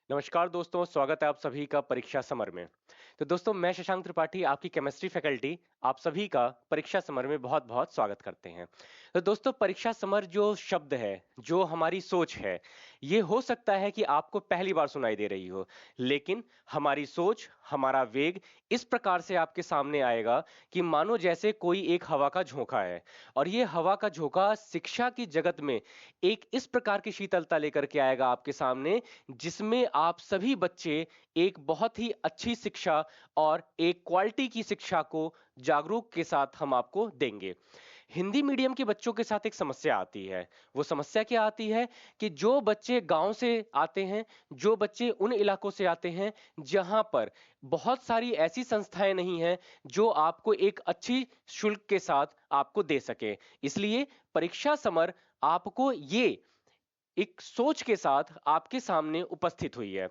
नमस्कार दोस्तों, स्वागत है आप सभी का परीक्षा समर में। तो दोस्तों, मैं शशांक त्रिपाठी, आपकी केमिस्ट्री फैकल्टी, आप सभी का परीक्षा समर में बहुत-बहुत स्वागत करते हैं। तो दोस्तों, परीक्षा समर जो शब्द है, जो हमारी सोच है, ये हो सकता है कि आपको पहली बार सुनाई दे रही हो, लेकिन हमारी सोच, हमारा वेग इस प्रकार से आपके सामने आएगा कि मानो जैसे कोई एक हवा का झोंका है और ये हवा का झोंका शिक्षा की जगत में एक इस प्रकार की शीतलता लेकर के आएगा आपके सामने, जिसमें आप सभी बच्चे एक बहुत ही अच्छी शिक्षा और एक क्वालिटी की शिक्षा को जागरूक के साथ हम आपको देंगे। हिंदी मीडियम के बच्चों के साथ एक समस्या आती है। वो समस्या क्या आती है कि जो बच्चे गांव से आते हैं, जो बच्चे उन इलाकों से आते हैं जहां पर बहुत सारी ऐसी संस्थाएं नहीं हैं जो आपको एक अच्छी शुल्क के साथ आपको दे सके। इसलिए परीक्षा समर आपको ये एक सोच के साथ आपके सामने उपस्थित हुई है।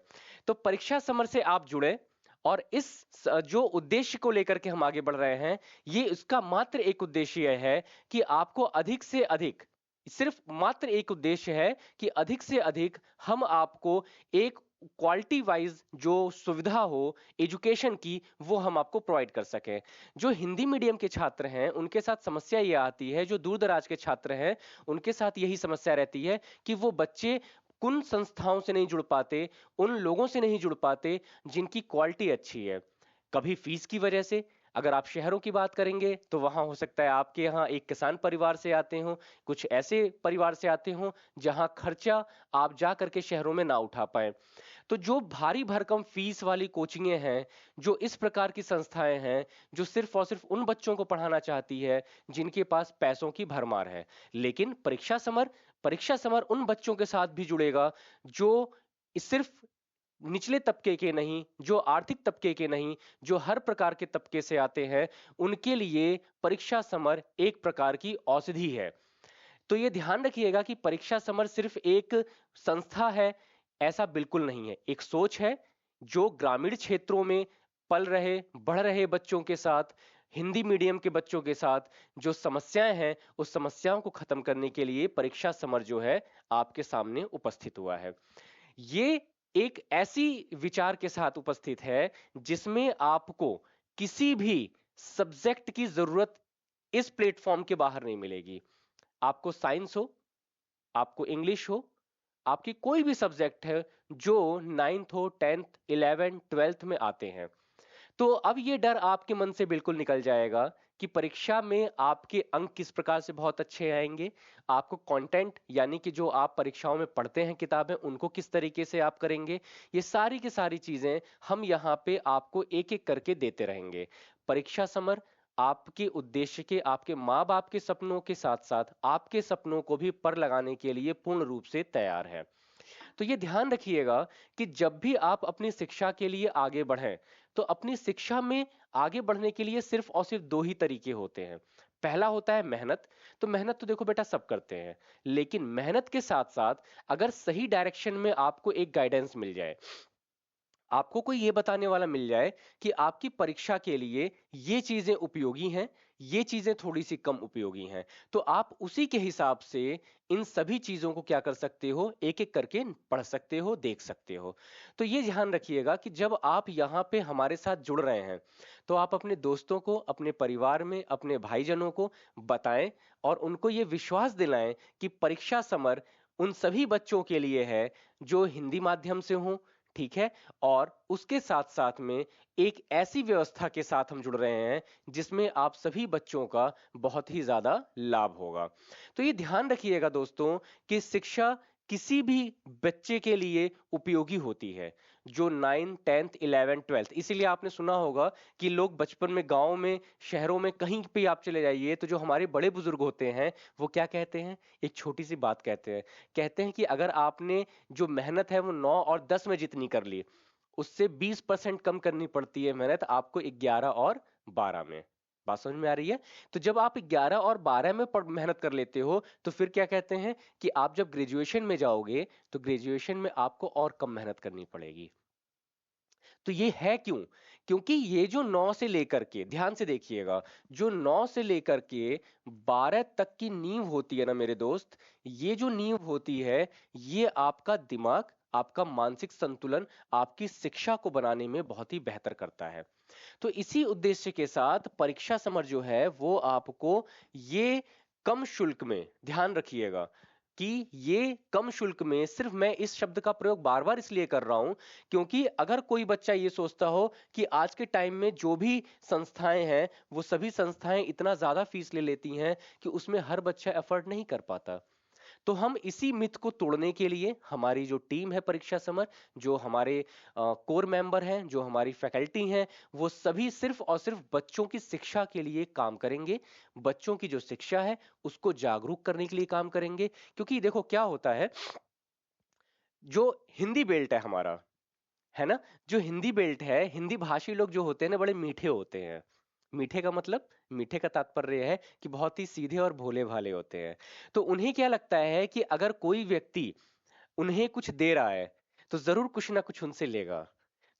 तो परीक्षा समर से आप जुड़े और इस जो उद्देश्य को लेकर के हम आगे बढ़ रहे हैं, ये इसका मात्र एक उद्देश्य है कि आपको अधिक से अधिक, सिर्फ मात्र एक उद्देश्य है कि अधिक से अधिक हम आपको एक क्वालिटी वाइज जो सुविधा हो एजुकेशन की, वो हम आपको प्रोवाइड कर सकें। जो हिंदी मीडियम के छात्र हैं, उनके साथ समस्या ये आती है, जो दूर दराज के छात्र हैं, उनके साथ यही समस्या रहती है कि वो बच्चे उन संस्थाओं से नहीं जुड़ पाते, उन लोगों से नहीं जुड़ पाते जिनकी क्वालिटी अच्छी है। कभी फीस की वजह से, अगर आप शहरों की बात करेंगे तो वहां हो सकता है आपके यहाँ एक किसान परिवार से आते हो, कुछ ऐसे परिवार से आते हो जहां खर्चा आप जा करके शहरों में ना उठा पाए। तो जो भारी भरकम फीस वाली कोचिंगें हैं, जो इस प्रकार की संस्थाएं हैं, जो सिर्फ और सिर्फ उन बच्चों को पढ़ाना चाहती है जिनके पास पैसों की भरमार है। लेकिन परीक्षा समर उन बच्चों के साथ भी जुड़ेगा जो सिर्फ निचले तबके के नहीं, जो आर्थिक तबके के नहीं, जो हर प्रकार के तबके से आते हैं, उनके लिए परीक्षा समर एक प्रकार की औषधि है। तो ये ध्यान रखिएगा कि परीक्षा समर सिर्फ एक संस्था है, ऐसा बिल्कुल नहीं है। एक सोच है जो ग्रामीण क्षेत्रों में पल रहे, बढ़ रहे बच्चों के साथ, हिंदी मीडियम के बच्चों के साथ जो समस्याएं हैं, उस समस्याओं को खत्म करने के लिए परीक्षा समर जो है आपके सामने उपस्थित हुआ है। ये एक ऐसी विचार के साथ उपस्थित है जिसमें आपको किसी भी सब्जेक्ट की जरूरत इस प्लेटफॉर्म के बाहर नहीं मिलेगी। आपको साइंस हो, आपको इंग्लिश हो, आपकी कोई भी सब्जेक्ट है जो 9th हो, 10th 11th 12th में आते हैं, तो अब ये डर आपके मन से बिल्कुल निकल जाएगा कि परीक्षा में आपके अंक किस प्रकार से बहुत अच्छे आएंगे। आपको कंटेंट यानी कि जो आप परीक्षाओं में पढ़ते हैं किताबें, उनको किस तरीके से आप करेंगे, ये सारी की सारी चीजें हम यहाँ पे आपको एक एक करके देते रहेंगे। परीक्षा समर आपके उद्देश्य के, आपके माँ बाप के सपनों के साथ साथ आपके सपनों को भी पर लगाने के लिए पूर्ण रूप से तैयार है। तो ये ध्यान रखिएगा कि जब भी आप अपनी शिक्षा के लिए आगे बढ़ें, तो अपनी शिक्षा में आगे बढ़ने के लिए सिर्फ और सिर्फ दो ही तरीके होते हैं। पहला होता है मेहनत। तो मेहनत तो देखो बेटा सब करते हैं, लेकिन मेहनत के साथ साथ अगर सही डायरेक्शन में आपको एक गाइडेंस मिल जाए, आपको कोई ये बताने वाला मिल जाए कि आपकी परीक्षा के लिए ये चीजें उपयोगी हैं, ये चीजें थोड़ी सी कम उपयोगी हैं, तो आप उसी के हिसाब से इन सभी चीजों को क्या कर सकते हो, एक एक करके पढ़ सकते हो, देख सकते हो। तो ये ध्यान रखिएगा कि जब आप यहाँ पे हमारे साथ जुड़ रहे हैं, तो आप अपने दोस्तों को, अपने परिवार में अपने भाईजनों को बताएं और उनको ये विश्वास दिलाएं कि परीक्षा समर उन सभी बच्चों के लिए है जो हिंदी माध्यम से हों, ठीक है, और उसके साथ साथ में एक ऐसी व्यवस्था के साथ हम जुड़ रहे हैं जिसमें आप सभी बच्चों का बहुत ही ज्यादा लाभ होगा। तो ये ध्यान रखिएगा दोस्तों कि शिक्षा किसी भी बच्चे के लिए उपयोगी होती है, जो 9 10th 11 12th। इसीलिए आपने सुना होगा कि लोग बचपन में गांव में, शहरों में, कहीं पे आप चले जाइए तो जो हमारे बड़े बुजुर्ग होते हैं वो क्या कहते हैं, एक छोटी सी बात कहते हैं। कहते हैं कि अगर आपने जो मेहनत है वो 9 और 10 में जितनी कर ली, उससे 20% कम करनी पड़ती है मेहनत आपको 11 और 12 में। बात समझ में आ रही है? तो जब आप 11 और 12 में मेहनत कर लेते हो, तो फिर क्या कहते हैं कि आप जब ग्रेजुएशन में जाओगे, तो ग्रेजुएशन में आपको और कम मेहनत करनी पड़ेगी। तो ये है क्यों? क्योंकि ये जो 9 से लेकर के, ध्यान से देखिएगा, जो 9 से लेकर के 12 तक की नींव होती है ना मेरे दोस्त, ये जो नींव होती है, ये आपका दिमाग, आपका मानसिक संतुलन, आपकी शिक्षा को बनाने में बहुत ही बेहतर करता है। तो इसी उद्देश्य के साथ परीक्षा समर जो है वो आपको ये कम शुल्क में, ध्यान रखिएगा कि ये कम शुल्क में, सिर्फ मैं इस शब्द का प्रयोग बार बार इसलिए कर रहा हूं क्योंकि अगर कोई बच्चा ये सोचता हो कि आज के टाइम में जो भी संस्थाएं हैं वो सभी संस्थाएं इतना ज्यादा फीस ले लेती हैं कि उसमें हर बच्चा एफर्ट नहीं कर पाता, तो हम इसी मिथ को तोड़ने के लिए हमारी जो टीम है परीक्षा समर, जो हमारे कोर मेंबर हैं, जो हमारी फैकल्टी हैं, वो सभी सिर्फ और सिर्फ बच्चों की शिक्षा के लिए काम करेंगे। बच्चों की जो शिक्षा है उसको जागरूक करने के लिए काम करेंगे, क्योंकि देखो क्या होता है, जो हिंदी बेल्ट है हमारा, है ना, जो हिंदी बेल्ट है, हिंदी भाषी लोग जो होते हैं ना बड़े मीठे होते हैं। मीठे का मतलब, मीठे का तात्पर्य है कि बहुत ही सीधे और भोले भाले होते हैं। तो उन्हें क्या लगता है कि अगर कोई व्यक्ति उन्हें कुछ दे रहा है तो जरूर कुछ ना कुछ उनसे लेगा।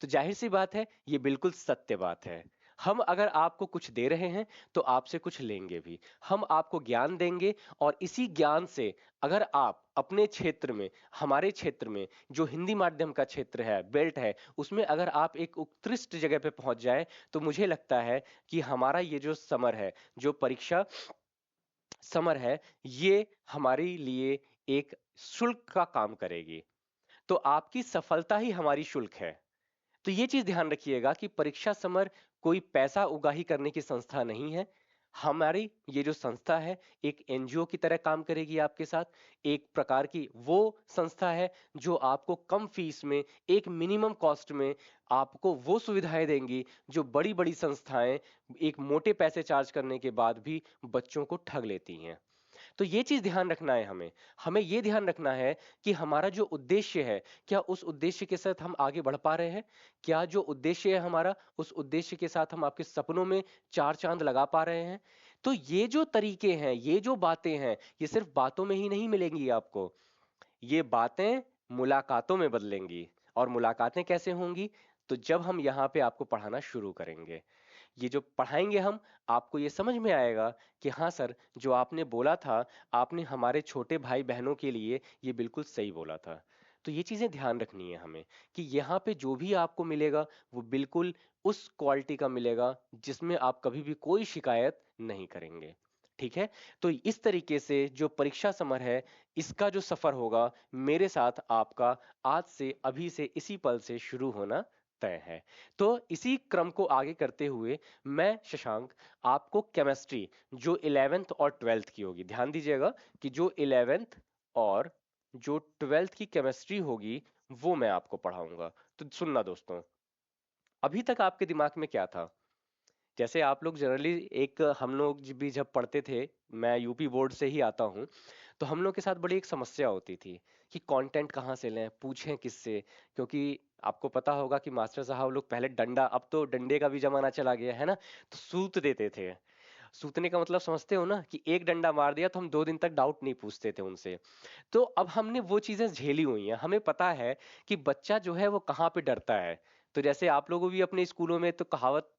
तो जाहिर सी बात है, ये बिल्कुल सत्य बात है। हम अगर आपको कुछ दे रहे हैं तो आपसे कुछ लेंगे भी। हम आपको ज्ञान देंगे और इसी ज्ञान से अगर आप अपने क्षेत्र में, हमारे क्षेत्र में जो हिंदी माध्यम का क्षेत्र है, बेल्ट है, उसमें अगर आप एक उत्कृष्ट जगह पे पहुंच जाए तो मुझे लगता है कि हमारा ये जो समर है, जो परीक्षा समर है, ये हमारे लिए एक शुल्क का काम करेगी। तो आपकी सफलता ही हमारी शुल्क है। तो ये चीज ध्यान रखिएगा कि परीक्षा समर कोई पैसा उगाही करने की संस्था नहीं है। हमारी ये जो संस्था है एक एनजीओ की तरह काम करेगी आपके साथ। एक प्रकार की वो संस्था है जो आपको कम फीस में, एक मिनिमम कॉस्ट में आपको वो सुविधाएं देंगी जो बड़ी बड़ी संस्थाएं एक मोटे पैसे चार्ज करने के बाद भी बच्चों को ठग लेती हैं। तो ये चीज ध्यान रखना है हमें। हमें ये ध्यान रखना है कि हमारा जो उद्देश्य है, क्या उस उद्देश्य के साथ हम आगे बढ़ पा रहे हैं? क्या जो उद्देश्य है हमारा, उस उद्देश्य के साथ हम आपके सपनों में चार चांद लगा पा रहे हैं? तो ये जो तरीके हैं, ये जो बातें हैं, ये सिर्फ बातों में ही नहीं मिलेंगी आपको। ये बातें मुलाकातों में बदलेंगी। और मुलाकातें कैसे होंगी? तो जब हम यहाँ पे आपको पढ़ाना शुरू करेंगे, ये जो पढ़ाएंगे हम, आपको ये समझ में आएगा कि हाँ सर, जो आपने बोला था, आपने हमारे छोटे भाई बहनों के लिए ये बिल्कुल सही बोला था। तो ये चीजें ध्यान रखनी है हमें कि यहाँ पे जो भी आपको मिलेगा वो बिल्कुल उस क्वालिटी का मिलेगा जिसमें आप कभी भी कोई शिकायत नहीं करेंगे। ठीक है? तो इस तरीके से जो परीक्षा समर है, इसका जो सफर होगा मेरे साथ आपका, आज से, अभी से, इसी पल से शुरू होना तय है। तो इसी क्रम को आगे करते हुए मैं शशांक आपको केमिस्ट्री जो 11th और 12th की होगी, ध्यान दीजिएगा कि जो 11th और जो 12th की केमिस्ट्री होगी वो मैं आपको पढ़ाऊंगा। तो सुनना दोस्तों, अभी तक आपके दिमाग में क्या था? जैसे आप लोग जनरली, एक हम लोग भी जब पढ़ते थे, मैं यूपी बोर्ड से ही आता हूँ, तो हम लोग के साथ बड़ी एक समस्या होती थी कि कंटेंट कहाँ से लें, पूछें किससे, क्योंकि आपको पता होगा कि मास्टर साहब लोग पहले डंडा, अब तो डंडे का भी जमाना चला गया है ना, तो सूत देते थे। सूतने का मतलब समझते हो ना, कि एक डंडा मार दिया तो हम 2 दिन तक डाउट नहीं पूछते थे उनसे। तो अब हमने वो चीजें झेली हुई हैं, हमें पता है कि बच्चा जो है वो कहाँ पे डरता है। तो जैसे आप लोगों भी अपने स्कूलों में तो कहावत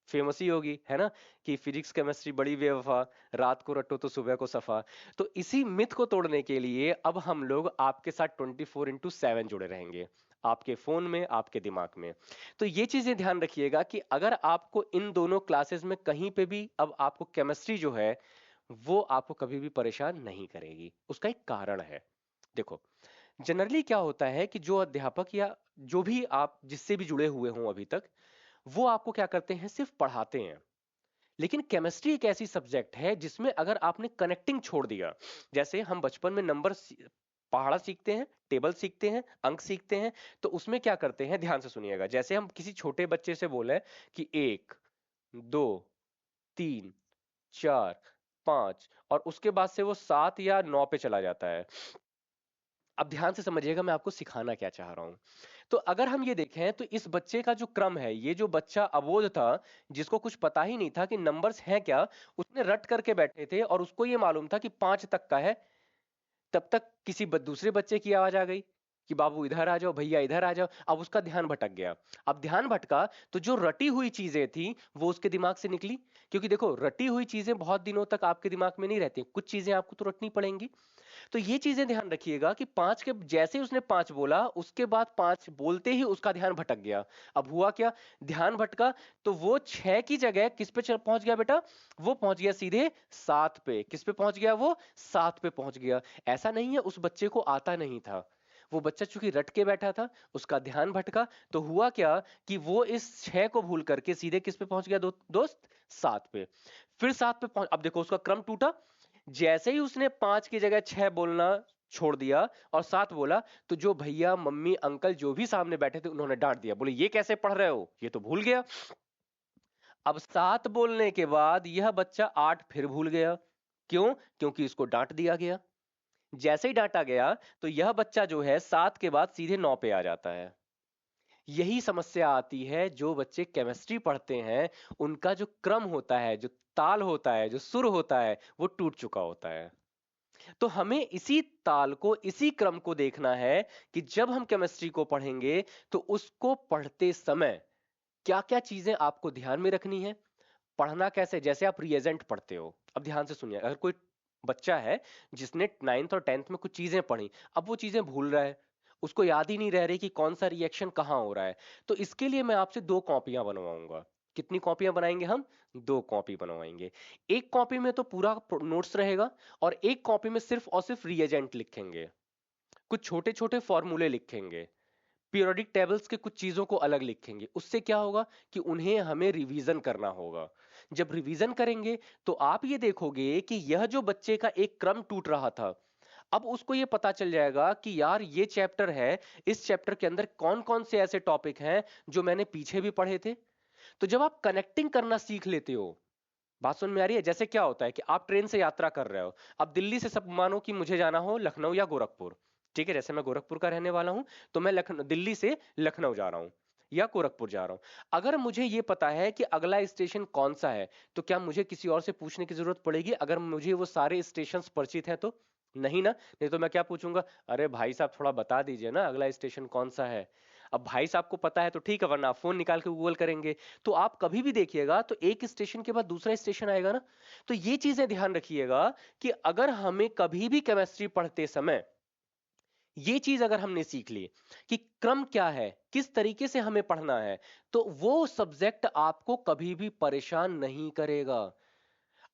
फेमस ही होगी, है ना, कि फिजिक्स केमिस्ट्री बड़ी बेवफा, रात को रटो तो सुबह को सफा। तो इसी मिथ को तोड़ने के लिए अब हम लोग आपके साथ 24/7 जुड़े रहेंगे, आपके फोन में, आपके दिमाग में। तो ये चीजें ध्यान रखिएगा कि अगर आपको इन दोनों क्लासेस में कहीं पे भी अब आपको केमिस्ट्री जो है वो आपको कभी भी परेशान नहीं करेगी, उसका एक कारण है। देखो, जनरली क्या होता है कि जो अध्यापक या जो भी आप जिससे भी जुड़े हुए हों अभी तक, वो आपको क्या करते हैं, सिर्फ पढ़ाते हैं। लेकिन केमिस्ट्री एक ऐसी सब्जेक्ट है जिसमें अगर आपने कनेक्टिंग छोड़ दिया, जैसे हम बचपन में नंबर पहाड़ा सीखते हैं, टेबल सीखते हैं, अंक सीखते हैं, तो उसमें क्या करते हैं, ध्यान से सुनिएगा, जैसे हम किसी छोटे बच्चे से बोले कि 1, 2, 3, 4, 5, और उसके बाद से वो 7 या 9 पे चला जाता है। अब ध्यान से समझिएगा मैं आपको सिखाना क्या चाह रहा हूं। तो अगर हम ये देखें तो इस बच्चे का जो क्रम है, ये जो बच्चा अबोध था, जिसको कुछ पता ही नहीं था कि नंबर्स हैं क्या, उसने रट करके बैठे थे और उसको ये मालूम था कि 5 तक का है, तब तक किसी दूसरे बच्चे की आवाज आ गई कि बाबू इधर आ जाओ, भैया इधर आ जाओ। अब उसका ध्यान भटक गया। अब ध्यान भटका तो जो रटी हुई चीजें थी वो उसके दिमाग से निकली। क्योंकि देखो, रटी हुई चीजें बहुत दिनों तक आपके दिमाग में नहीं रहती, कुछ चीजें आपको तो रटनी पड़ेंगी। तो ये चीजें ध्यान रखिएगा कि पांच के जैसे ही उसने पांच बोला, उसके बाद पांच बोलते ही उसका ध्यान भटक गया। अब हुआ क्या, ध्यान भटका तो वो छह की जगह किस पे पहुंच गया बेटा, वो पहुंच गया सीधे सात पे। किस पे पहुंच गया, वो सात पे पहुंच गया। ऐसा नहीं है उस बच्चे को आता नहीं था, वो बच्चा चूंकि रट के बैठा था, उसका ध्यान भटका। तो हुआ क्या कि वो इस छह को भूल करके सीधे किस पे पहुंच गया दोस्त, सात पे। फिर सात पे पहुंच, अब देखो उसका क्रम टूटा। जैसे ही उसने पांच की जगह छह बोलना छोड़ दिया और सात बोला, तो जो भैया मम्मी अंकल जो भी सामने बैठे थे उन्होंने डांट दिया, बोले ये कैसे पढ़ रहे हो, ये तो भूल गया। अब सात बोलने के बाद यह बच्चा आठ फिर भूल गया। क्यों, क्योंकि इसको डांट दिया गया। जैसे ही डांटा गया तो यह बच्चा जो है सात के बाद सीधे नौ पे आ जाता है। यही समस्या आती है जो बच्चे केमिस्ट्री पढ़ते हैं, उनका जो क्रम होता है, जो ताल होता है, जो सुर होता है, वो टूट चुका होता है। तो हमें इसी ताल को, इसी क्रम को देखना है कि जब हम केमिस्ट्री को पढ़ेंगे तो उसको पढ़ते समय क्या क्या चीजें आपको ध्यान में रखनी है। पढ़ना कैसे, जैसे आप रिएजेंट पढ़ते हो। अब ध्यान से सुनिए, अगर कोई बच्चा है जिसने नाइन्थ और टेंथ में कुछ चीजें पढ़ी, अब वो चीजें भूल रहा है, उसको याद ही नहीं रह रही कि कौन सा रिएक्शन कहां हो रहा है, तो इसके लिए मैं आपसे दो कॉपियां बनवाऊंगा। कितनी कॉपियां बनाएंगे हम, दो कॉपी बनवाएंगे। एक कॉपी में तो पूरा नोट्स रहेगा, और एक कॉपी में सिर्फ और सिर्फ रिएजेंट लिखेंगे, कुछ छोटे छोटे फॉर्मूले लिखेंगे, पीरियोडिक टेबल्स के कुछ चीजों को अलग लिखेंगे। उससे क्या होगा कि उन्हें हमें रिवीजन करना होगा। जब रिवीजन करेंगे तो आप ये देखोगे कि यह जो बच्चे का एक क्रम टूट रहा था, अब उसको ये पता चल जाएगा कि यार ये चैप्टर है, इस चैप्टर के अंदर कौन कौन से ऐसे टॉपिक हैं जो मैंने पीछे भी पढ़े थे। तो जब आप कनेक्टिंग करना सीख लेते हो, बात समझ में आ रही है। जैसे क्या होता है कि आप ट्रेन से यात्रा कर रहे हो, अब दिल्ली से सब मानो कि मुझे जाना हो लखनऊ या गोरखपुर, ठीक है, जैसे मैं गोरखपुर का रहने वाला हूं, तो मैं लखनऊ, दिल्ली से लखनऊ जा रहा हूं या गोरखपुर जा रहा हूं। अगर मुझे ये पता है कि अगला स्टेशन कौन सा है, तो क्या मुझे किसी और से पूछने की जरूरत पड़ेगी अगर मुझे वो सारे स्टेशन परिचित है तो? नहीं ना। नहीं तो मैं क्या पूछूंगा, अरे भाई साहब थोड़ा बता दीजिए ना अगला स्टेशन कौन सा है। अब भाई साहब को पता है तो ठीक है, वरना आप फोन निकाल के गूगल करेंगे। तो आप कभी भी देखिएगा तो एक स्टेशन के बाद दूसरा स्टेशन आएगा ना। तो ये चीजें ध्यान रखिएगा कि अगर हमें कभी भी केमिस्ट्री पढ़ते समय ये चीज अगर हमने सीख ली कि क्रम क्या है, किस तरीके से हमें पढ़ना है, तो वो सब्जेक्ट आपको कभी भी परेशान नहीं करेगा।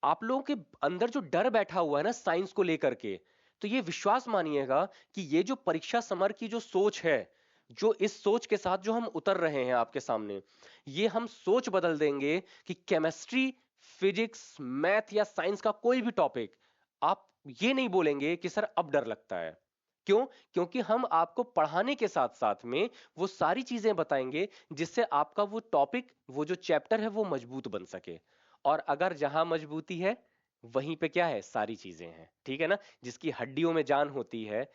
आप लोगों के अंदर जो डर बैठा हुआ है ना साइंस को लेकर के, तो ये विश्वास मानिएगा कि ये जो परीक्षा समर की जो सोच है, जो इस सोच के साथ जो हम उतर रहे हैं आपके सामने, ये हम सोच बदल देंगे कि केमिस्ट्री, फिजिक्स, मैथ या साइंस का कोई भी टॉपिक आप ये नहीं बोलेंगे कि सर अब डर लगता है। क्यों? क्योंकि हम आपको पढ़ाने के साथ साथ में वो सारी चीजें बताएंगे जिससे आपका वो टॉपिक, वो जो चैप्टर है वो मजबूत बन सके। और अगर जहां मजबूती है वहीं पे क्या है, सारी चीजें हैं, ठीक है ना। जिसकी हड्डियों में जान होती है,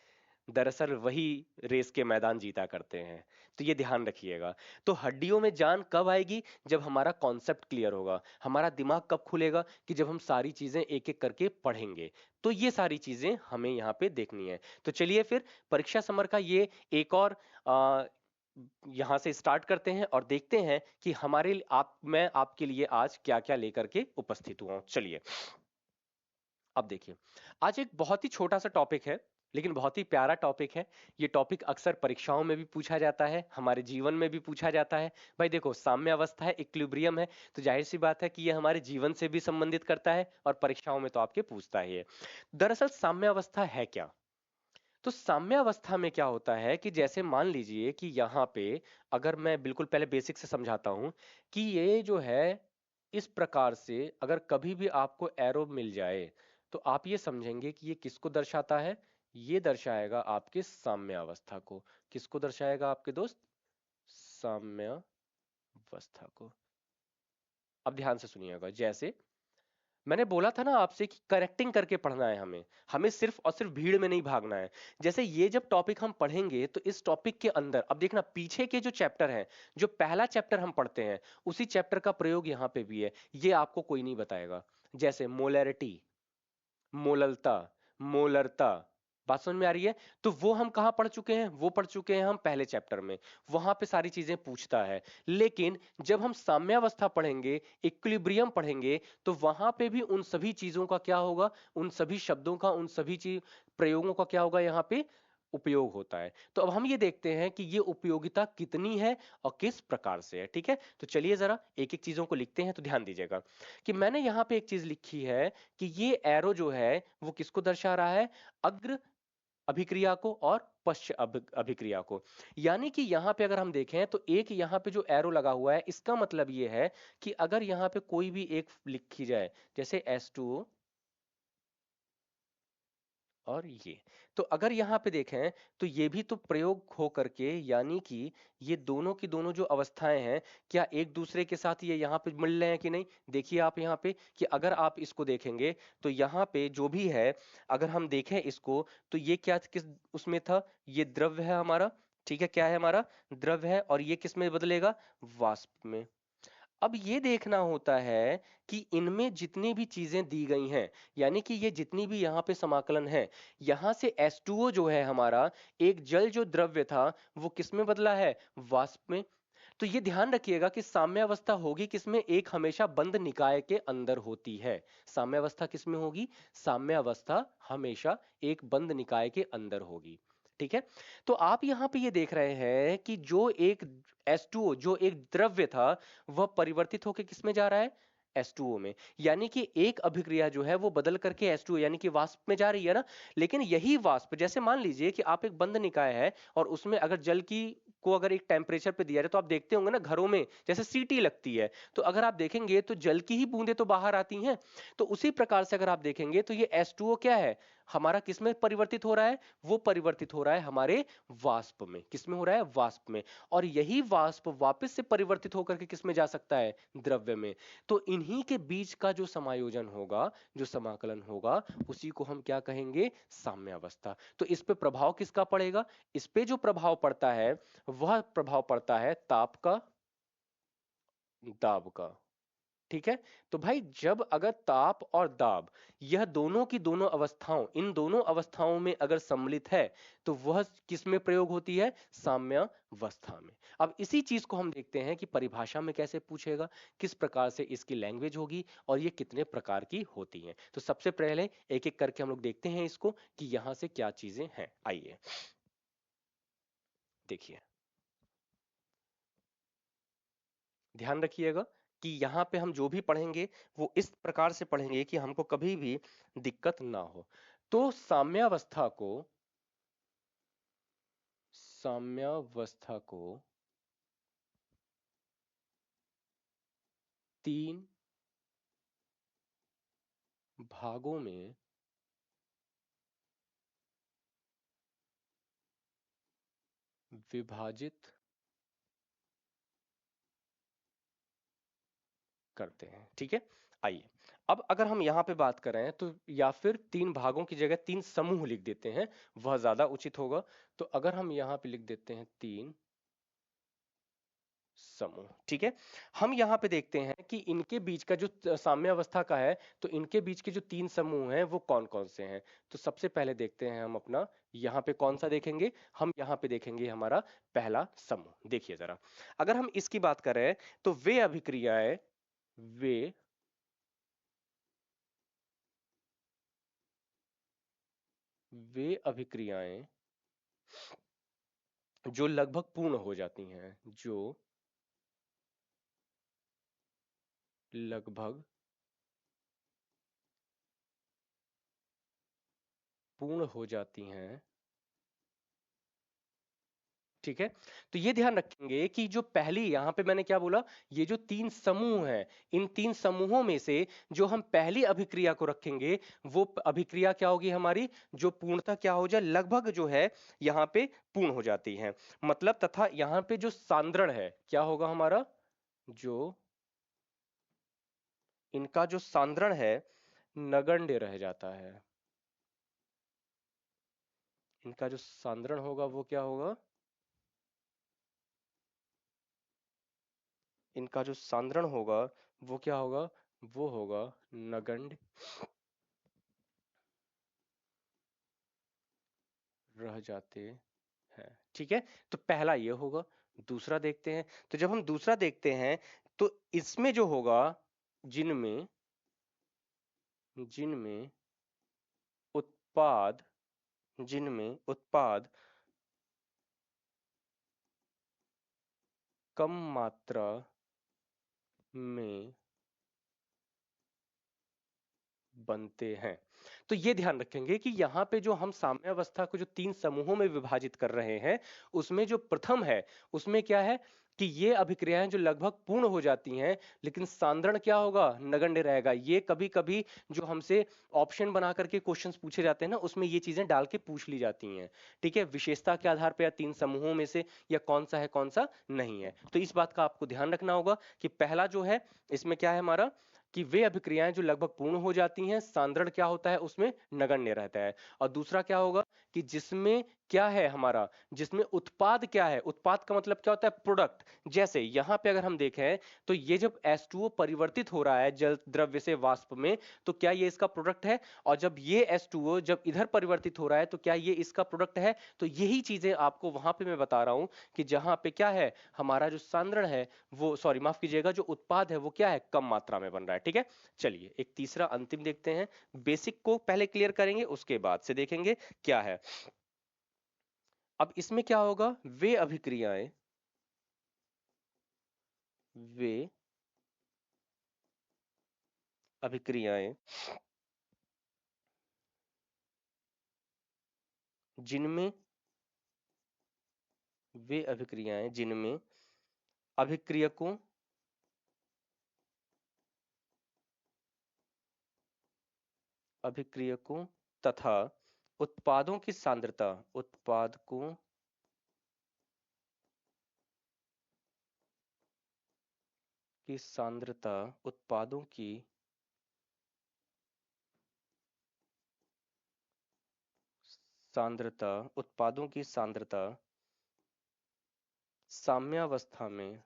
दरअसल वही रेस के मैदान जीता करते हैं। तो ये ध्यान रखिएगा। तो हड्डियों में जान कब आएगी, जब हमारा कॉन्सेप्ट क्लियर होगा। हमारा दिमाग कब खुलेगा, कि जब हम सारी चीजें एक एक करके पढ़ेंगे। तो ये सारी चीजें हमें यहाँ पे देखनी है। तो चलिए फिर परीक्षा समर का ये एक और यहाँ से स्टार्ट करते हैं और देखते हैं कि मैं आपके लिए आज क्या क्या लेकर के उपस्थित हुआ हूं। चलिए, अब देखिए, आज एक बहुत ही छोटा सा टॉपिक है, लेकिन बहुत ही प्यारा टॉपिक है। ये टॉपिक अक्सर परीक्षाओं में भी पूछा जाता है, हमारे जीवन में भी पूछा जाता है। भाई देखो, साम्य अवस्था है, इक्विलिब्रियम है, तो जाहिर सी बात है कि ये हमारे जीवन से भी संबंधित करता है और परीक्षाओं में तो आपके पूछता ही है। दरअसल साम्य अवस्था है क्या? तो साम्य अवस्था में क्या होता है कि जैसे मान लीजिए कि यहाँ पे, अगर मैं बिल्कुल पहले बेसिक से समझाता हूं कि ये जो है, इस प्रकार से अगर कभी भी आपको एरो मिल जाए, तो आप ये समझेंगे कि ये किसको दर्शाता है। ये दर्शाएगा आपके साम्य अवस्था को। किसको दर्शाएगा आपके दोस्त, साम्य अवस्था को। अब ध्यान से सुनिएगा, जैसे मैंने बोला था ना आपसे कि करेक्टिंग करके पढ़ना है हमें, हमें सिर्फ और सिर्फ भीड़ में नहीं भागना है। जैसे ये जब टॉपिक हम पढ़ेंगे तो इस टॉपिक के अंदर अब देखना, पीछे के जो चैप्टर हैं, जो पहला चैप्टर हम पढ़ते हैं, उसी चैप्टर का प्रयोग यहाँ पे भी है। ये आपको कोई नहीं बताएगा। जैसे मोलैरिटी, मोललता, मोलरता, बात समझ में आ रही है? तो वो हम कहाँ पढ़ चुके हैं? वो पढ़ चुके हैं हम पहले चैप्टर में, वहां पे सारी चीजें पूछता है। लेकिन जब हम साम्यावस्था पढ़ेंगे, इक्विलिब्रियम पढ़ेंगे, तो वहां पे भी उन सभी चीजों का क्या होगा, उन सभी शब्दों का, उन सभी चीज प्रयोगों का क्या होगा, यहाँ पे उपयोग होता है। तो अब हम ये देखते हैं कि ये उपयोगिता कितनी है और किस प्रकार से है। ठीक है, तो चलिए जरा एक एक चीजों को लिखते हैं। तो ध्यान दीजिएगा कि मैंने यहाँ पे एक चीज लिखी है कि ये एरो जो है वो किसको दर्शा रहा है, अग्र अभिक्रिया को और पश्च अभिक्रिया को। यानी कि यहां पे अगर हम देखें तो एक यहां पे जो एरो लगा हुआ है, इसका मतलब ये है कि अगर यहां पे कोई भी एक लिखी जाए, जैसे S2O और ये, तो अगर यहाँ पे देखें तो ये भी तो प्रयोग हो करके, यानी कि ये दोनों की दोनों जो अवस्थाएं हैं, क्या एक दूसरे के साथ ये यहाँ पे मिल रहे हैं कि नहीं? देखिए आप यहाँ पे कि अगर आप इसको देखेंगे तो यहाँ पे जो भी है, अगर हम देखें इसको, तो ये क्या किस उसमें था, ये द्रव्य है हमारा। ठीक है, क्या है हमारा, द्रव्य है। और ये किस में बदलेगा, वाष्प में। अब ये देखना होता है कि इनमें जितनी भी चीजें दी गई हैं, यानी कि ये जितनी भी यहाँ पे समाकलन है, यहाँ से H2O जो है हमारा, एक जल जो द्रव्य था, वो किस में बदला है, वाष्प में। तो ये ध्यान रखिएगा कि साम्यावस्था होगी किसमें, एक हमेशा बंद निकाय के अंदर होती है। साम्यावस्था किसमें होगी, साम्यावस्था हमेशा एक बंद निकाय के अंदर होगी। ठीक है, तो आप यहां पे ये देख रहे हैं कि जो एक H2O जो एक द्रव्य था, वह परिवर्तित होकर किसमें जा रहा है, H2O में। यानी कि एक अभिक्रिया जो है वो बदल करके H2O यानी कि वाष्प में जा रही है ना। लेकिन यही वाष्प, जैसे मान लीजिए कि आप एक बंद निकाय है और उसमें अगर जल की को अगर एक टेम्परेचर पे दिया जाए, तो आप देखते होंगे ना घरों में जैसे सीटी लगती है, तो अगर आप देखेंगे तो जल की ही बूंदें तो बाहर आती हैं। तो उसी प्रकार से अगर आप देखेंगे तो ये H2O क्या है हमारा, किसमें परिवर्तित हो रहा है, वो परिवर्तित हो रहा है हमारे वाष्प में। किसमें हो रहा है, वाष्प में। और यही वाष्प वापस से परिवर्तित होकर के किसमें जा सकता है, द्रव्य में। तो इन्हीं के बीच का जो समायोजन होगा, जो समाकलन होगा, उसी को हम क्या कहेंगे, साम्यावस्था। तो इस पे प्रभाव किसका पड़ेगा, इस पे जो प्रभाव पड़ता है वह प्रभाव पड़ता है ताप का, दाब का। ठीक है, तो भाई जब अगर ताप और दाब, यह दोनों की दोनों अवस्थाओं, इन दोनों अवस्थाओं में अगर सम्मिलित है, तो वह किस में प्रयोग होती है, साम्यावस्था में। अब इसी चीज को हम देखते हैं कि परिभाषा में कैसे पूछेगा, किस प्रकार से इसकी लैंग्वेज होगी और ये कितने प्रकार की होती हैं। तो सबसे पहले एक एक करके हम लोग देखते हैं इसको कि यहां से क्या चीजें हैं। आइए देखिए, ध्यान रखिएगा कि यहाँ पे हम जो भी पढ़ेंगे वो इस प्रकार से पढ़ेंगे कि हमको कभी भी दिक्कत ना हो। तो साम्यावस्था को तीन भागों में विभाजित करते हैं। ठीक है, आइए अब अगर हम यहाँ पे बात करें तो, या फिर तीन भागों की जगह तीन समूह लिख देते हैं, वह ज्यादा उचित होगा। तो अगर हम यहाँ पे लिख देते हैं तीन समूह। ठीक है, हम यहाँ पे देखते हैं कि इनके बीच का जो साम्यावस्था का है, तो इनके बीच के जो तीन समूह हैं वो कौन कौन से हैं। तो सबसे पहले देखते हैं हम अपना, यहाँ पे कौन सा देखेंगे, हम यहाँ पे देखेंगे हमारा पहला समूह। देखिए जरा, अगर हम इसकी बात करें तो वे वे अभिक्रियाएं जो लगभग पूर्ण हो जाती हैं, जो लगभग पूर्ण हो जाती हैं। ठीक है, तो ये ध्यान रखेंगे कि जो पहली, यहां पे मैंने क्या बोला, ये जो तीन समूह हैं, इन तीन समूहों में से जो हम पहली अभिक्रिया को रखेंगे, वो अभिक्रिया क्या होगी हमारी, जो पूर्णतः क्या हो जाए, लगभग जो है यहाँ पे पूर्ण हो जाती है। मतलब तथा यहाँ पे जो सांद्रण है क्या होगा हमारा, जो इनका जो सांद्रण है नगण्य रह जाता है। इनका जो सांद्रण होगा वो क्या होगा, इनका जो सांद्रण होगा वो क्या होगा, वो होगा नगण्य रह जाते हैं। ठीक है, तो पहला ये होगा। दूसरा देखते हैं, तो जब हम दूसरा देखते हैं तो इसमें जो होगा, जिनमें जिनमें उत्पाद जिनमें उत्पाद कम मात्रा में बनते हैं। तो ये ध्यान रखेंगे कि यहाँ पे जो हम साम्यावस्था को जो 3 समूहों में विभाजित कर रहे हैं, उसमें जो प्रथम है, उसमें क्या है कि ये अभिक्रियाएं जो लगभग पूर्ण हो जाती हैं, लेकिन सांद्रण क्या होगा, नगण्य रहेगा। ये कभी कभी जो हमसे ऑप्शन बना करके क्वेश्चंस पूछे जाते हैं ना, उसमें ये चीजें डाल के पूछ ली जाती हैं। ठीक है, विशेषता के आधार पर या 3 समूहों में से या कौन सा है कौन सा नहीं है। तो इस बात का आपको ध्यान रखना होगा कि पहला जो है, इसमें क्या है हमारा कि वे अभिक्रियाएं जो लगभग पूर्ण हो जाती हैं, सांद्रण क्या होता है उसमें, नगण्य रहता है। और दूसरा क्या होगा कि जिसमें क्या है हमारा, जिसमें उत्पाद क्या है, उत्पाद का मतलब क्या होता है, प्रोडक्ट। जैसे यहां पे अगर हम देखें तो ये जब H2O परिवर्तित हो रहा है जल द्रव्य से वाष्प में, तो क्या ये इसका प्रोडक्ट है। और जब ये H2O जब इधर परिवर्तित हो रहा है तो क्या ये इसका प्रोडक्ट है। तो यही चीजें आपको वहां पे मैं बता रहा हूं कि जहां पे क्या है हमारा जो सांद्रण है, वो सॉरी माफ कीजिएगा, जो उत्पाद है वो क्या है, कम मात्रा में बन रहा है। ठीक है, चलिए एक तीसरा अंतिम देखते हैं। बेसिक को पहले क्लियर करेंगे, उसके बाद से देखेंगे क्या है। अब इसमें क्या होगा, वे अभिक्रियाएं जिनमें वे अभिक्रियाएं जिनमें अभिक्रियकों अभिक्रियकों तथा उत्पादों की सांद्रता उत्पादकों की सांद्रता उत्पादों की सांद्रता उत्पादों की सांद्रता साम्यावस्था में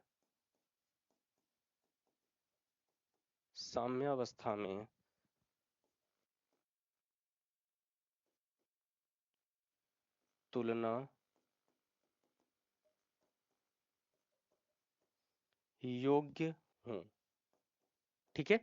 साम्यावस्था में तुलना योग्य हूं। ठीक है,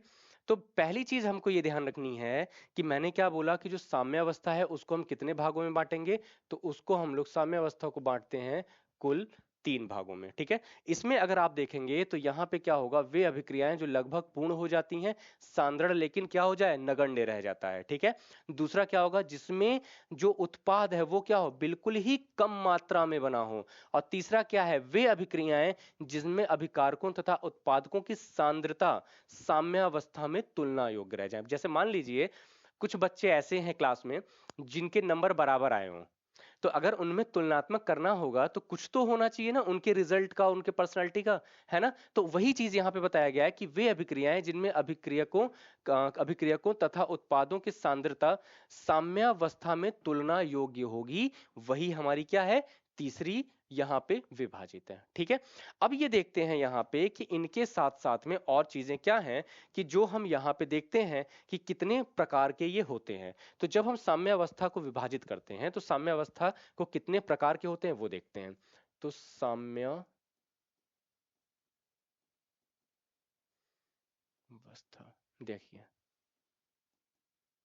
तो पहली चीज हमको ये ध्यान रखनी है कि मैंने क्या बोला कि जो साम्यावस्था है उसको हम कितने भागों में बांटेंगे, तो उसको हम लोग साम्यावस्था को बांटते हैं कुल 3 भागों में। ठीक है, इसमें अगर आप देखेंगे तो यहाँ पे क्या होगा, वे अभिक्रियाएं जो लगभग पूर्ण हो जाती हैं, सांद्रण लेकिन क्या हो जाए, नगण्य रह जाता है। ठीक है, दूसरा क्या होगा, जिसमें जो उत्पाद है वो क्या हो, बिल्कुल ही कम मात्रा में बना हो। और तीसरा क्या है, वे अभिक्रियाएं जिनमें अभिकारकों तथा उत्पादकों की सांद्रता साम्यावस्था में तुलना योग्य रह जाए। जैसे मान लीजिए कुछ बच्चे ऐसे हैं क्लास में जिनके नंबर बराबर आए हों, तो अगर उनमें तुलनात्मक करना होगा तो कुछ तो होना चाहिए ना, उनके रिजल्ट का, उनके पर्सनालिटी का, है ना। तो वही चीज यहाँ पे बताया गया है कि वे अभिक्रियाएं जिनमें अभिक्रियकों तथा उत्पादों की सांद्रता साम्यावस्था में तुलना योग्य होगी, वही हमारी क्या है, तीसरी यहाँ पे विभाजित है। ठीक है, अब ये देखते हैं यहाँ पे कि इनके साथ साथ में और चीजें क्या हैं, कि जो हम यहाँ पे देखते हैं कि कितने प्रकार के ये होते हैं। तो जब हम साम्यावस्था को विभाजित करते हैं तो साम्यावस्था को कितने प्रकार के होते हैं वो देखते हैं। तो साम्यावस्था देखिए,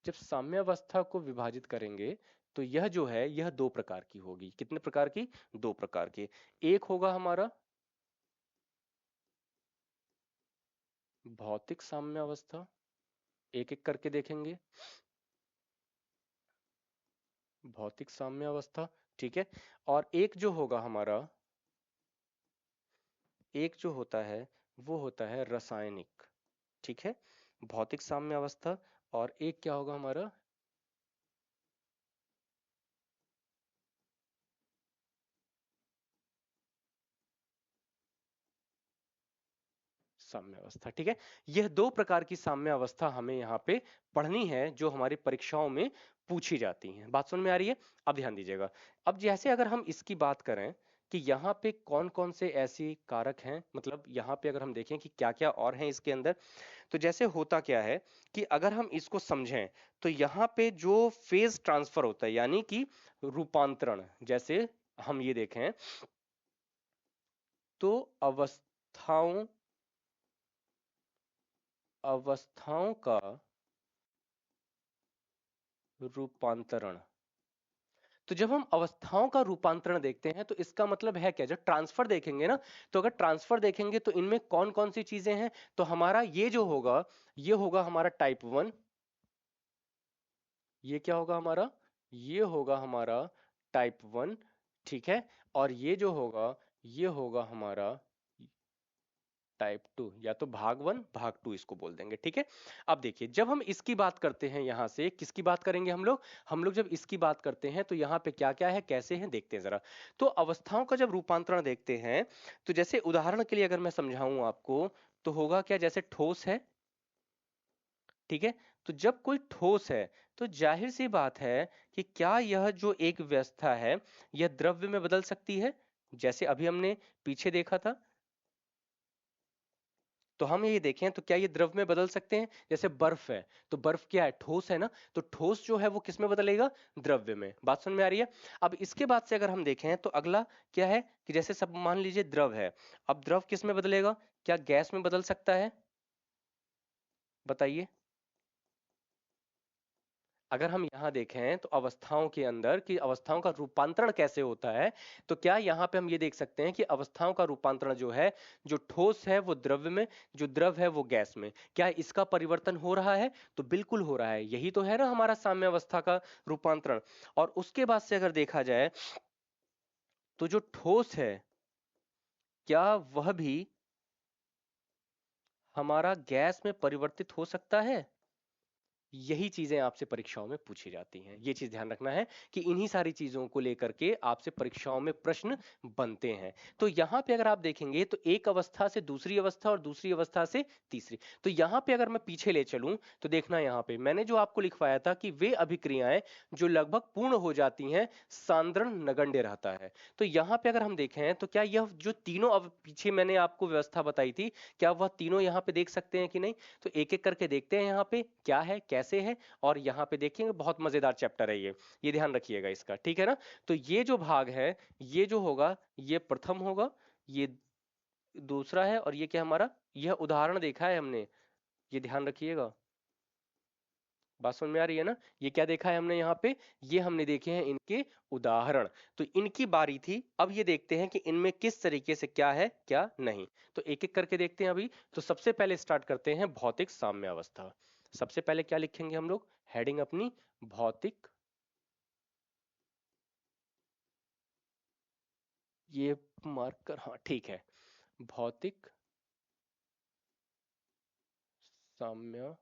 जब साम्यावस्था को विभाजित करेंगे तो यह जो है यह 2 प्रकार की होगी। कितने प्रकार की, 2 प्रकार की। एक होगा हमारा भौतिक साम्यावस्था, एक एक करके देखेंगे। भौतिक साम्यावस्था, ठीक है। और एक जो होगा हमारा, एक जो होता है वो होता है रासायनिक। ठीक है, भौतिक साम्यावस्था। और एक क्या होगा हमारा, साम्यावस्था। ठीक है, यह 2 प्रकार की साम्यावस्था हमें यहाँ पे पढ़नी है जो हमारी परीक्षाओं में पूछी जाती हैं। बात समझ में आ रही है। अब ध्यान दीजिएगा, अब जैसे अगर हम इसकी बात करें कि यहाँ पे कौन कौन से ऐसी कारक हैं, मतलब यहाँ पे अगर हम देखें कि क्या क्या और हैं इसके अंदर, तो जैसे होता क्या है कि अगर हम इसको समझें तो यहाँ पे जो फेज ट्रांसफर होता है यानी कि रूपांतरण, जैसे हम ये देखें तो अवस्थाओं अवस्थाओं का रूपांतरण। तो जब हम अवस्थाओं का रूपांतरण देखते हैं तो इसका मतलब है क्या, जब ट्रांसफर देखेंगे ना, तो अगर ट्रांसफर देखेंगे तो इनमें कौन कौन सी चीजें हैं, तो हमारा ये जो होगा ये होगा हमारा टाइप 1, ये क्या होगा हमारा, ये होगा हमारा टाइप 1, ठीक है, और ये जो होगा ये होगा हमारा टाइप 2, या तो भाग 1 भाग 2 इसको बोल देंगे, ठीक है। अब देखिए जब हम इसकी बात करते हैं, यहां से किसकी बात करेंगे हम लोग जब इसकी बात करते हैं तो यहाँ पे क्या क्या है कैसे हैं देखते हैं जरा। तो अवस्थाओं का जब रूपांतरण देखते हैं तो जैसे उदाहरण के लिए अगर मैं समझाऊं आपको तो होगा क्या, जैसे ठोस है, ठीक है, तो जब कोई ठोस है तो जाहिर सी बात है कि क्या यह जो एक व्यवस्था है यह द्रव्य में बदल सकती है, जैसे अभी हमने पीछे देखा था। तो हम ये देखें तो क्या ये द्रव में बदल सकते हैं, जैसे बर्फ है तो बर्फ क्या है, ठोस है ना, तो ठोस जो है वो किस में बदलेगा, द्रव्य में। बात समझ में आ रही है। अब इसके बाद से अगर हम देखें तो अगला क्या है कि जैसे सब मान लीजिए द्रव है, अब द्रव किस में बदलेगा, क्या गैस में बदल सकता है, बताइए। अगर हम यहाँ देखें तो अवस्थाओं के अंदर कि अवस्थाओं का रूपांतरण कैसे होता है, तो क्या यहाँ पे हम ये देख सकते हैं कि अवस्थाओं का रूपांतरण जो है, जो ठोस है वो द्रव्य में, जो द्रव है वो गैस में, क्या इसका परिवर्तन हो रहा है, तो बिल्कुल हो रहा है, यही तो है ना हमारा साम्य अवस्था का रूपांतरण। और उसके बाद से अगर देखा जाए तो जो ठोस है क्या वह भी हमारा गैस में परिवर्तित हो सकता है, यही चीजें आपसे परीक्षाओं में पूछी जाती हैं, ये चीज ध्यान रखना है कि इन्हीं सारी चीजों को लेकर के आपसे परीक्षाओं में प्रश्न बनते हैं। तो यहाँ पे अगर आप देखेंगे तो एक अवस्था से दूसरी अवस्था और दूसरी अवस्था से तीसरी, तो यहाँ पे अगर मैं पीछे ले चलूं तो देखना यहाँ पे मैंने जो आपको लिखवाया था कि वे अभिक्रियाएं जो लगभग पूर्ण हो जाती हैं सांद्रण नगण्य रहता है। तो यहाँ पे अगर हम देखें तो क्या यह जो तीनों अब पीछे मैंने आपको व्यवस्था बताई थी, क्या वह तीनों यहाँ पे देख सकते हैं कि नहीं, तो एक एक करके देखते हैं यहाँ पे क्या है कैसे है, और यहाँ पे देखेंगे बहुत मजेदार चैप्टर है ये ध्यान रखिएगा इसका, ठीक है ना। तो ये जो भाग है ये जो होगा ये प्रथम होगा, ये दूसरा है, और ये क्या हमारा, यह उदाहरण देखा है हमने, ये ध्यान रखिएगा। बात समझ में आ रही है ना, ये क्या देखा है हमने यहाँ पे, ये हमने देखे हैं इनके उदाहरण। तो इनकी बारी थी, अब ये देखते हैं कि इनमें किस तरीके से क्या है क्या नहीं। तो एक एक करके देखते हैं अभी। तो सबसे पहले स्टार्ट करते हैं भौतिक साम्यावस्था। सबसे पहले क्या लिखेंगे हम लोग, हेडिंग अपनी भौतिक, ये मार्कर, हाँ ठीक है, भौतिक साम्यावस्था,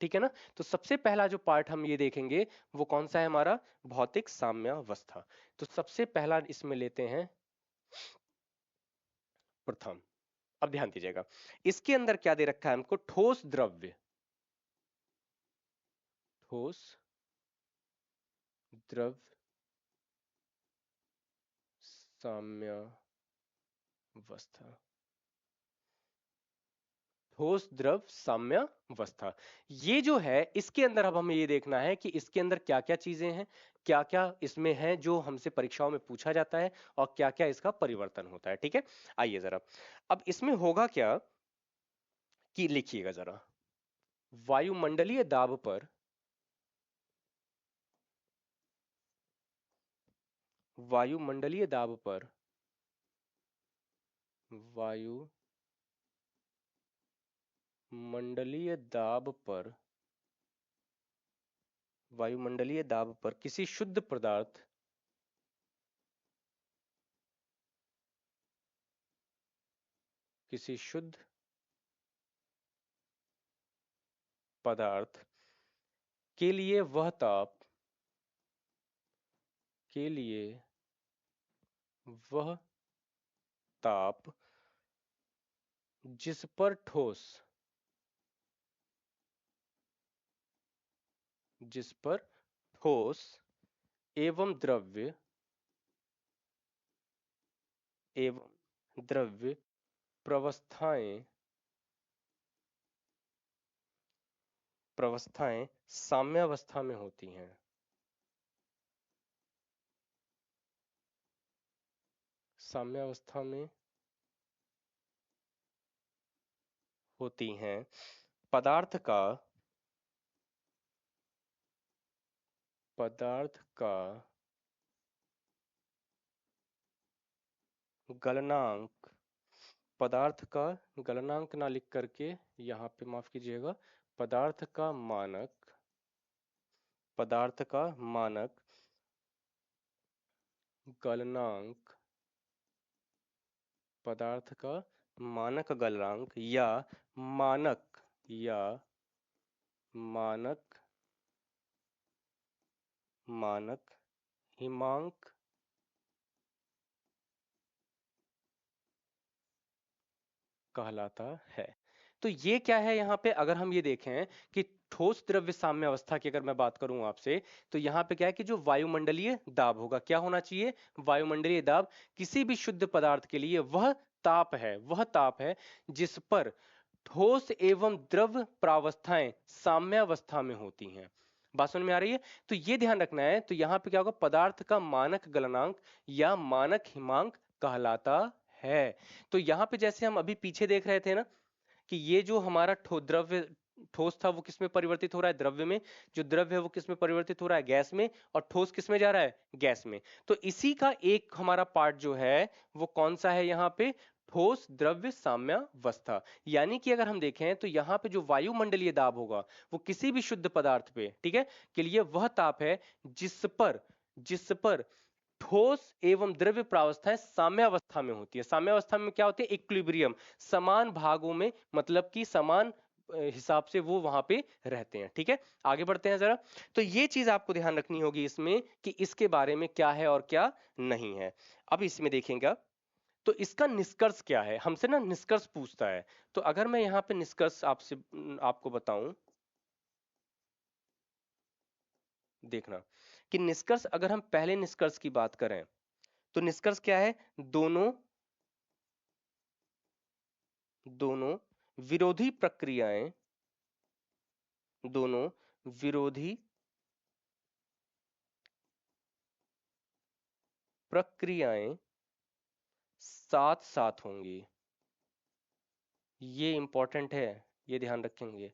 ठीक है ना। तो सबसे पहला जो पार्ट हम ये देखेंगे वो कौन सा है हमारा, भौतिक साम्यावस्था। तो सबसे पहला इसमें लेते हैं प्रथम। अब ध्यान दीजिएगा, इसके अंदर क्या दे रखा है हमको, ठोस द्रव्य, ठोस द्रव्य साम्यावस्था, ठोस द्रव साम्यावस्था। ये जो है इसके अंदर अब हमें ये देखना है कि इसके अंदर क्या क्या चीजें हैं, क्या क्या इसमें है जो हमसे परीक्षाओं में पूछा जाता है, और क्या क्या इसका परिवर्तन होता है, ठीक है। आइए जरा, अब इसमें होगा क्या कि लिखिएगा जरा, वायुमंडलीय दाब पर, वायुमंडलीय दाब पर, वायुमंडलीय दाब पर, वायुमंडलीय दाब पर किसी शुद्ध पदार्थ, किसी शुद्ध पदार्थ के लिए वह ताप, के लिए वह ताप जिस पर ठोस, जिस पर ठोस एवं द्रव्य एवं द्रव्य प्रवस्थाएं साम्यावस्था में होती हैं। साम्यावस्था में होती हैं। पदार्थ का गलनांक पदार्थ का गलनांक ना लिख करके यहाँ पे माफ कीजिएगा, पदार्थ का मानक गलनांक पदार्थ का मानक गलनांक या मानक हिमांक कहलाता है। तो ये क्या है यहाँ पे, अगर हम ये देखें कि ठोस द्रव्य साम्यावस्था की अगर मैं बात करूं आपसे, तो यहाँ पे क्या है कि जो वायुमंडलीय दाब होगा, क्या होना चाहिए, वायुमंडलीय दाब किसी भी शुद्ध पदार्थ के लिए वह ताप है जिस पर ठोस एवं द्रव प्रावस्थाएं साम्यावस्था में होती हैं। बात समझ में आ रही है? तो ये ध्यान रखना है। तो यहाँ पे क्या होगा, पदार्थ का मानक गलनांक या मानक हिमांक कहलाता है। तो यहाँ पे जैसे हम अभी पीछे देख रहे थे ना कि ये जो हमारा द्रव्य ठोस था वो किस में परिवर्तित हो रहा है, द्रव्य में। जो द्रव्य है वो किस में परिवर्तित हो रहा है, गैस में। और ठोस किस में जा रहा है, गैस में। तो इसी का एक हमारा पार्ट जो है वो कौन सा है, यहाँ पे ठोस द्रव्य साम्यावस्था। यानी कि अगर हम देखें तो यहाँ पे जो वायुमंडलीय दाब होगा वो किसी भी शुद्ध पदार्थ पे, ठीक है, के लिए वह ताप है जिस पर ठोस एवं द्रव्य प्रावस्थाएं साम्यावस्था में होती है। साम्यावस्था में क्या होती है, इक्विलिब्रियम, समान भागों में, मतलब कि समान हिसाब से वो वहां पे रहते हैं। ठीक है, आगे बढ़ते हैं जरा। तो ये चीज आपको ध्यान रखनी होगी इसमें कि इसके बारे में क्या है और क्या नहीं है। अब इसमें देखेंगे तो इसका निष्कर्ष क्या है, हमसे ना निष्कर्ष पूछता है। तो अगर मैं यहाँ पे निष्कर्ष आपको बताऊं, देखना कि निष्कर्ष, अगर हम पहले निष्कर्ष की बात करें तो निष्कर्ष क्या है, दोनों दोनों विरोधी प्रक्रियाएं दोनों विरोधी प्रक्रियाएं साथ साथ होंगी। ये इंपॉर्टेंट है, ये ध्यान रखेंगे,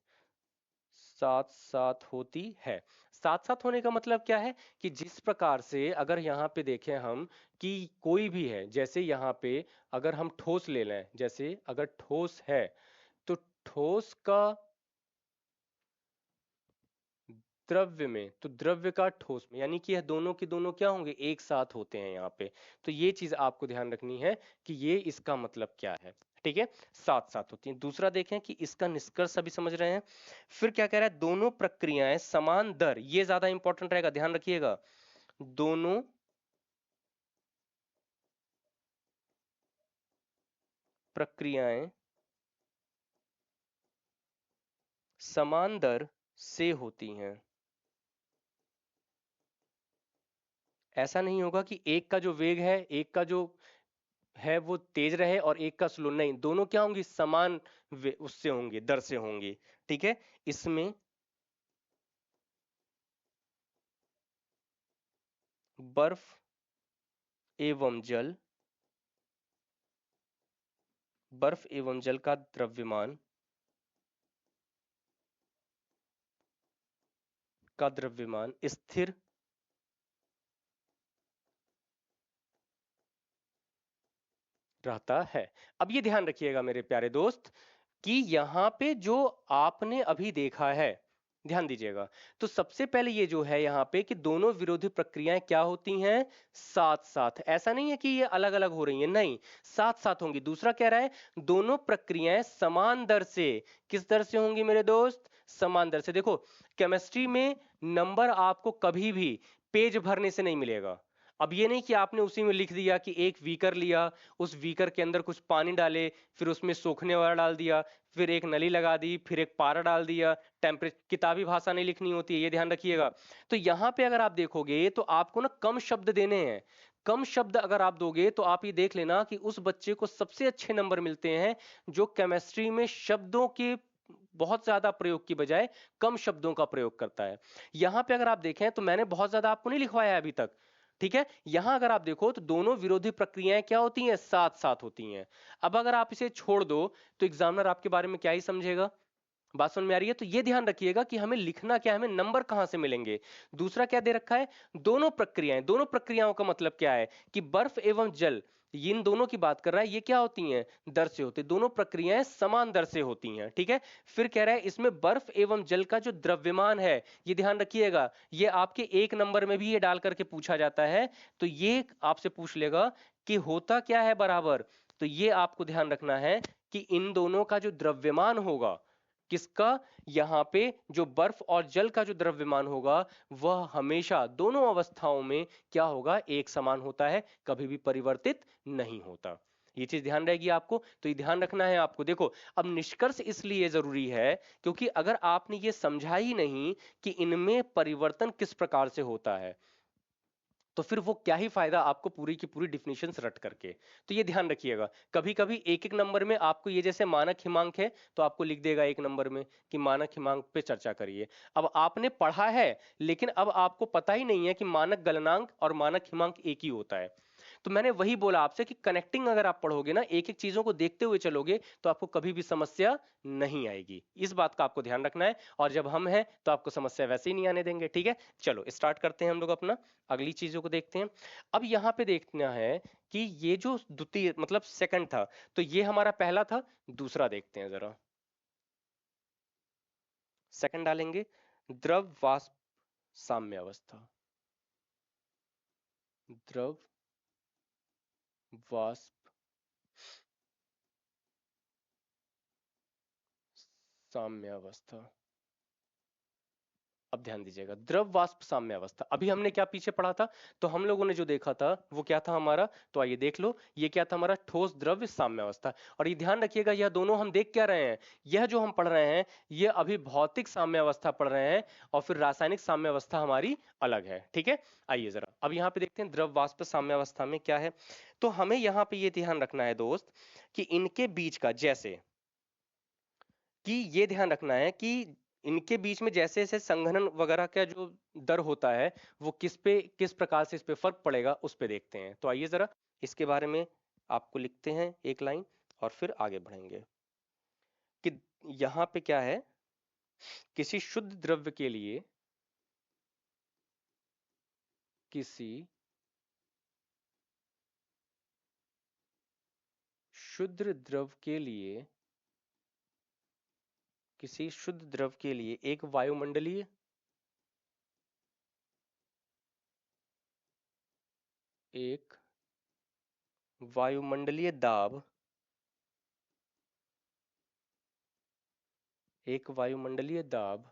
साथ साथ होती है। साथ साथ होने का मतलब क्या है कि जिस प्रकार से अगर यहाँ पे देखें हम कि कोई भी है, जैसे यहाँ पे अगर हम ठोस ले लें, जैसे अगर ठोस है तो ठोस का द्रव्य में, तो द्रव्य का ठोस में, यानी कि यह दोनों के दोनों क्या होंगे, एक साथ होते हैं यहाँ पे। तो ये चीज आपको ध्यान रखनी है कि ये इसका मतलब क्या है। ठीक है, साथ साथ होती हैं। दूसरा देखें कि इसका निष्कर्ष अभी समझ रहे हैं। फिर क्या कह रहा है, दोनों प्रक्रियाएं समान दर, ये ज्यादा इंपॉर्टेंट रहेगा, ध्यान रखिएगा, दोनों प्रक्रियाएं समान दर से होती हैं। ऐसा नहीं होगा कि एक का जो वेग है, एक का जो है वो तेज रहे और एक का स्लो, नहीं, दोनों क्या होंगी, समान उससे होंगी, दर से होंगी। ठीक है, इसमें बर्फ एवं जल का द्रव्यमान स्थिर रहता है। अब ये ध्यान रखिएगा मेरे प्यारे दोस्त कि यहाँ पे जो आपने अभी देखा है, ध्यान दीजिएगा, तो सबसे पहले ये जो है यहाँ पे कि दोनों विरोधी प्रक्रियाएं क्या होती हैं, साथ साथ। ऐसा नहीं है कि ये अलग अलग हो रही हैं, नहीं, साथ साथ होंगी। दूसरा कह रहा है दोनों प्रक्रियाएं समान दर से, किस दर से होंगी मेरे दोस्त, समान दर से। देखो केमिस्ट्री में नंबर आपको कभी भी पेज भरने से नहीं मिलेगा। अब ये नहीं कि आपने उसी में लिख दिया कि एक वीकर लिया, उस वीकर के अंदर कुछ पानी डाले, फिर उसमें सोखने वाला डाल दिया, फिर एक नली लगा दी, फिर एक पारा डाल दिया। टेम्परेचर, किताबी भाषा नहीं लिखनी होती है, ये ध्यान रखिएगा। तो यहाँ पे अगर आप देखोगे तो आपको ना कम शब्द देने हैं, कम शब्द अगर आप दोगे तो आप ये देख लेना कि उस बच्चे को सबसे अच्छे नंबर मिलते हैं जो केमिस्ट्री में शब्दों के बहुत ज्यादा प्रयोग की बजाय कम शब्दों का प्रयोग करता है। यहां पे अगर आप देखें तो मैंने बहुत ज्यादा आपको नहीं लिखवाया है अभी तक, ठीक है। यहां अगर आप देखो तो दोनों विरोधी प्रक्रियाएं क्या होती हैं, साथ साथ होती हैं। अब अगर आप इसे छोड़ दो तो एग्जामिनर आपके बारे में क्या ही समझेगा। बात समझ में आ रही है? तो ये ध्यान रखिएगा कि हमें लिखना क्या है, हमें नंबर कहां से मिलेंगे। दूसरा क्या दे रखा है, दोनों प्रक्रियाएं। दोनों प्रक्रियाओं का मतलब क्या है कि बर्फ एवं जल, इन दोनों की बात कर रहा है, ये क्या होती हैं, दर से होती है। दोनों प्रक्रियाएं समान दर से होती हैं, ठीक है। फिर कह रहा है इसमें बर्फ एवं जल का जो द्रव्यमान है, ये ध्यान रखिएगा, ये आपके एक नंबर में भी ये डाल करके पूछा जाता है। तो ये आपसे पूछ लेगा कि होता क्या है बराबर। तो ये आपको ध्यान रखना है कि इन दोनों का जो द्रव्यमान होगा, किसका, यहां पे जो बर्फ और जल का जो द्रव्यमान होगा, वह हमेशा दोनों अवस्थाओं में क्या होगा, एक समान होता है, कभी भी परिवर्तित नहीं होता। ये चीज ध्यान रहेगी आपको, तो ये ध्यान रखना है आपको। देखो अब निष्कर्ष इसलिए जरूरी है क्योंकि अगर आपने ये समझा ही नहीं कि इनमें परिवर्तन किस प्रकार से होता है, तो फिर वो क्या ही फायदा आपको पूरी की पूरी डिफिनेशंस रट करके। तो ये ध्यान रखिएगा, कभी कभी एक एक नंबर में आपको ये जैसे मानक हिमांक है तो आपको लिख देगा एक नंबर में कि मानक हिमांक पे चर्चा करिए। अब आपने पढ़ा है लेकिन अब आपको पता ही नहीं है कि मानक गलनांक और मानक हिमांक एक ही होता है। तो मैंने वही बोला आपसे कि कनेक्टिंग अगर आप पढ़ोगे ना, एक एक चीजों को देखते हुए चलोगे तो आपको कभी भी समस्या नहीं आएगी। इस बात का आपको ध्यान रखना है, और जब हम हैं तो आपको समस्या वैसे ही नहीं आने देंगे, ठीक है। चलो स्टार्ट करते हैं हम लोग अपना, अगली चीजों को देखते हैं। अब यहां पे देखना है कि ये जो द्वितीय मतलब सेकंड था, तो ये हमारा पहला था। दूसरा देखते हैं जरा, सेकंड डालेंगे, द्रव वाष्प साम्य अवस्था। द्रव वाष्प साम्य अवस्था। अब ध्यान दीजिएगा, द्रव वाष्प साम्य अवस्था, अभी हमने क्या पीछे पढ़ा था, तो हम लोगों ने जो देखा था वो क्या था हमारा, तो आइए देख लो, ये क्या था हमारा, ठोस द्रव्य साम्य अवस्था। और ये ध्यान रखिएगा यह दोनों हम देख क्या रहे हैं, यह जो हम पढ़ रहे हैं ये अभी भौतिक साम्य अवस्था पढ़ रहे हैं, और फिर रासायनिक साम्य अवस्था हमारी अलग है, ठीक है। आइए जरा अब यहाँ पे देखते हैं द्रव वाष्प साम्य अवस्था में क्या है। तो हमें यहाँ पे ये ध्यान रखना है दोस्त कि इनके बीच का, जैसे कि ये ध्यान रखना है कि इनके बीच में जैसे जैसे संघनन वगैरह का जो दर होता है, वो किस प्रकार से इस पे फर्क पड़ेगा उस पे देखते हैं। तो आइए जरा इसके बारे में आपको लिखते हैं एक लाइन और फिर आगे बढ़ेंगे कि यहाँ पे क्या है, किसी शुद्ध द्रव्य के लिए, किसी शुद्ध द्रव के लिए, किसी शुद्ध द्रव के लिए एक वायुमंडलीय, एक वायुमंडलीय दाब, एक वायुमंडलीय दाब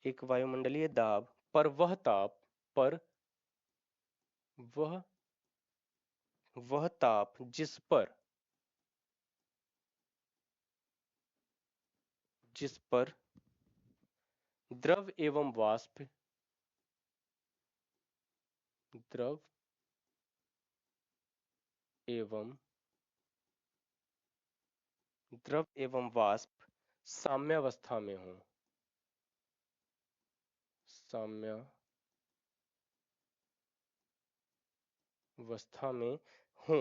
एक वायुमंडलीय दाब पर वह ताप, पर वह वह ताप जिस पर द्रव एवं वाष्प, द्रव एवं द्रव एवं वाष्प साम्यावस्था में हो, साम्यावस्था में हो,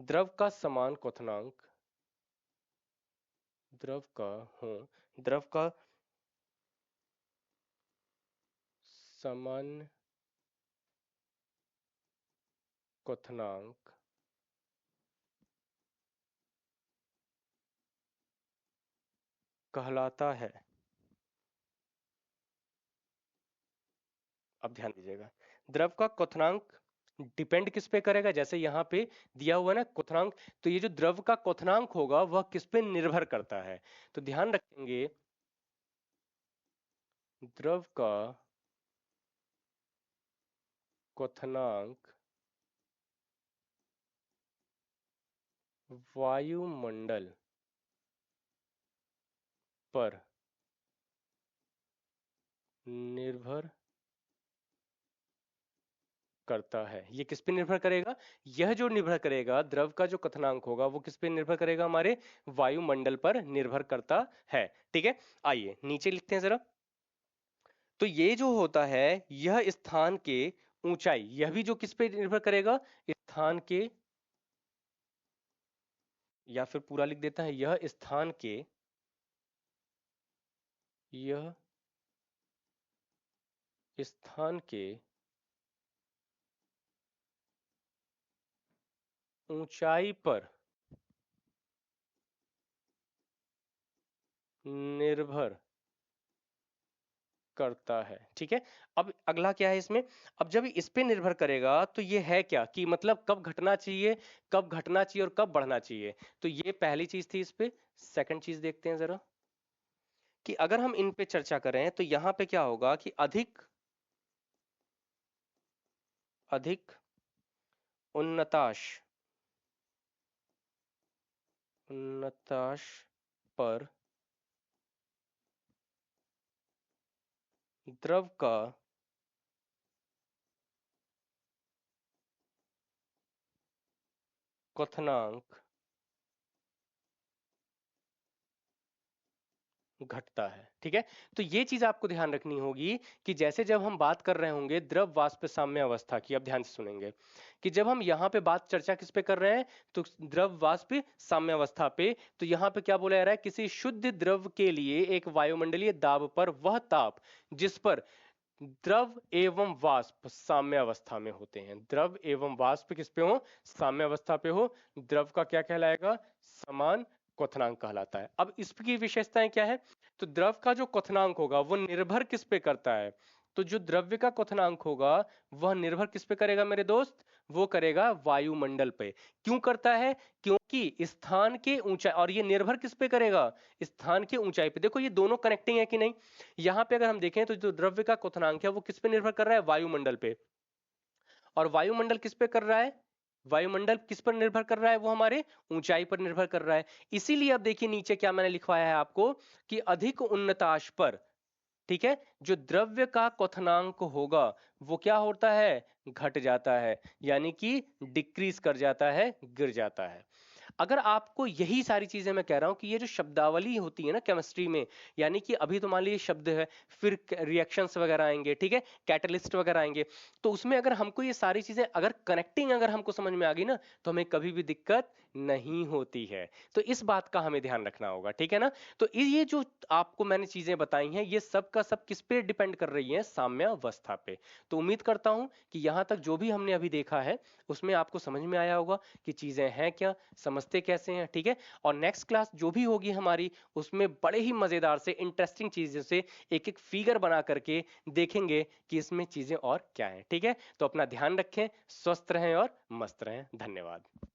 द्रव का समान क्वथनांक, द्रव का हो द्रव का समान क्वथनांक कहलाता है। अब ध्यान दीजिएगा, द्रव का क्वथनांक डिपेंड किस पे करेगा, जैसे यहाँ पे दिया हुआ है ना क्वथनांक, तो ये जो द्रव का क्वथनांक होगा वह किस पे निर्भर करता है। तो ध्यान रखेंगे, द्रव का क्वथनांक वायुमंडल पर निर्भर करता है। ये किस पे निर्भर करेगा? यह जो निर्भर करेगा, द्रव का जो क्वथनांक होगा वो किस पे निर्भर करेगा? हमारे वायुमंडल पर निर्भर करता है। ठीक है, आइए नीचे लिखते हैं जरा। तो ये जो होता है, यह स्थान के ऊंचाई, यह भी जो किस पे निर्भर करेगा? स्थान के, या फिर पूरा लिख देता है, यह स्थान के, यह स्थान के ऊंचाई पर निर्भर करता है। ठीक है, अब अगला क्या है इसमें? अब जब इस पे निर्भर करेगा तो ये है क्या कि मतलब कब घटना चाहिए, कब घटना चाहिए और कब बढ़ना चाहिए। तो ये पहली चीज थी। इस पे सेकंड चीज देखते हैं जरा, कि अगर हम इन पे चर्चा करें तो यहां पे क्या होगा कि अधिक अधिक उन्नताश उन्नताश पर द्रव का क्वथनांक घटता है। ठीक है, तो ये चीज आपको ध्यान रखनी होगी कि जैसे जब हम बात कर रहे होंगे द्रव वाष्प साम्य अवस्था की, अब ध्यान से सुनेंगे कि जब हम यहाँ पे बात चर्चा किस पे कर रहे हैं, तो द्रव वाष्प साम्य अवस्था पे, तो यहाँ पे क्या बोला जा रहा है? किसी शुद्ध द्रव के लिए एक वायुमंडलीय दाब पर वह ताप जिस पर द्रव एवं वाष्प साम्य अवस्था में होते हैं। द्रव एवं वाष्प किस पे हो? साम्य अवस्था पे हो। द्रव का क्या कहलाएगा? समान क्वथनांक कहलाता है। अब इसकी विशेषताएं क्या है? तो द्रव का जो क्वथनांक होगा वो निर्भर किस पे करता है? तो जो द्रव्य का क्वथनांक होगा वह निर्भर किस पे करेगा मेरे दोस्त? वो करेगा वायुमंडल पे। क्यों करता है? क्योंकि स्थान के ऊंचाई, और ये निर्भर किस पे करेगा? स्थान के ऊंचाई पे। देखो ये दोनों कनेक्टिंग है कि नहीं? यहां पे अगर हम देखें तो जो द्रव्य का क्वथनांक है वो किस पे निर्भर कर रहा है? वायुमंडल पे। और वायुमंडल किस पे कर रहा है? वायुमंडल किस पर निर्भर कर रहा है? वो हमारे ऊंचाई पर निर्भर कर रहा है। इसीलिए अब देखिए नीचे क्या मैंने लिखवाया है आपको, कि अधिक उन्नताश पर, ठीक है, जो द्रव्य का क्वथनांक होगा वो क्या होता है? घट जाता है, यानी कि डिक्रीज कर जाता है, गिर जाता है। अगर आपको यही सारी चीजें मैं कह रहा हूं कि ये जो शब्दावली होती है ना केमिस्ट्री में, यानी कि अभी तो मान लीजिए शब्द है, फिर रिएक्शंस वगैरह आएंगे, ठीक है, कैटलिस्ट वगैरह आएंगे, तो उसमें अगर हमको ये सारी चीजें अगर कनेक्टिंग अगर हमको समझ में आ गई ना, तो हमें कभी भी दिक्कत नहीं होती है। तो इस बात का हमें ध्यान रखना होगा, ठीक है ना? तो ये जो आपको मैंने चीजें बताई हैं, ये सब का सब किस पे डिपेंड कर रही है? साम्यावस्था पे। तो उम्मीद करता हूं कि यहां तक जो भी हमने अभी देखा है उसमें आपको समझ में आया होगा कि चीजें हैं क्या, समझते कैसे हैं, ठीक है? और नेक्स्ट क्लास जो भी होगी हमारी, उसमें बड़े ही मजेदार से इंटरेस्टिंग चीजों से एक एक फिगर बना करके देखेंगे कि इसमें चीजें और क्या हैं, ठीक है? तो अपना ध्यान रखें, स्वस्थ रहें और मस्त रहें। धन्यवाद।